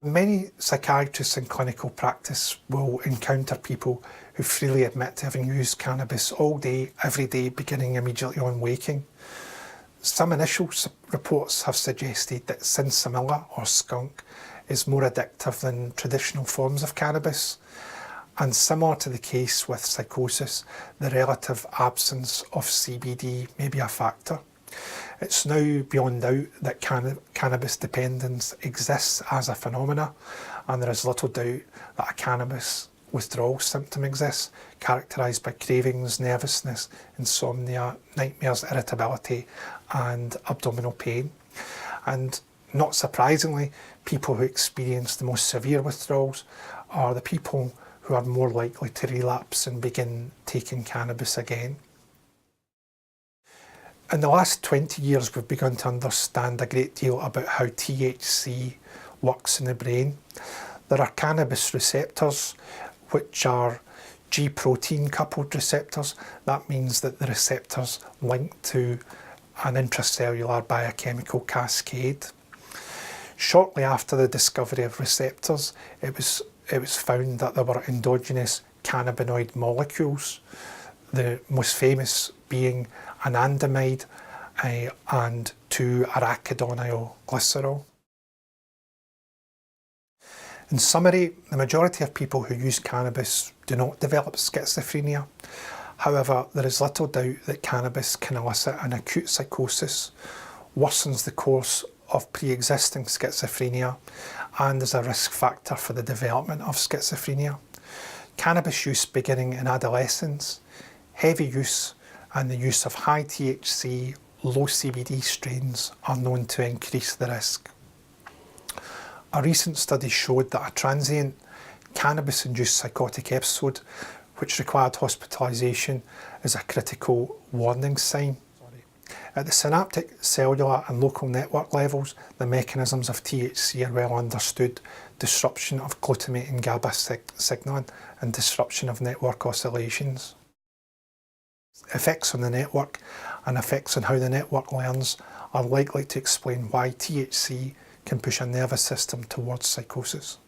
Many psychiatrists in clinical practice will encounter people who freely admit to having used cannabis all day, every day, beginning immediately on waking. Some initial reports have suggested that sinsemilla or skunk is more addictive than traditional forms of cannabis. And similar to the case with psychosis, the relative absence of CBD may be a factor. It's now beyond doubt that cannabis dependence exists as a phenomena, and there is little doubt that a cannabis withdrawal symptom exists, characterised by cravings, nervousness, insomnia, nightmares, irritability and abdominal pain. And not surprisingly, people who experience the most severe withdrawals are the people who are more likely to relapse and begin taking cannabis again. In the last 20 years, we've begun to understand a great deal about how THC works in the brain. There are cannabis receptors, which are G-protein coupled receptors. That means that the receptors link to an intracellular biochemical cascade. Shortly after the discovery of receptors, it was found that there were endogenous cannabinoid molecules, the most famous being anandamide and 2-arachidonyl glycerol. In summary, the majority of people who use cannabis do not develop schizophrenia. However, there is little doubt that cannabis can elicit an acute psychosis, worsens the course of pre-existing schizophrenia, and is a risk factor for the development of schizophrenia. Cannabis use beginning in adolescence, heavy use and the use of high THC, low CBD strains are known to increase the risk. A recent study showed that a transient cannabis-induced psychotic episode which required hospitalisation is a critical warning sign. At the synaptic, cellular and local network levels, the mechanisms of THC are well understood: disruption of glutamate and GABA signaling and disruption of network oscillations. Effects on the network and effects on how the network learns are likely to explain why THC can push a nervous system towards psychosis.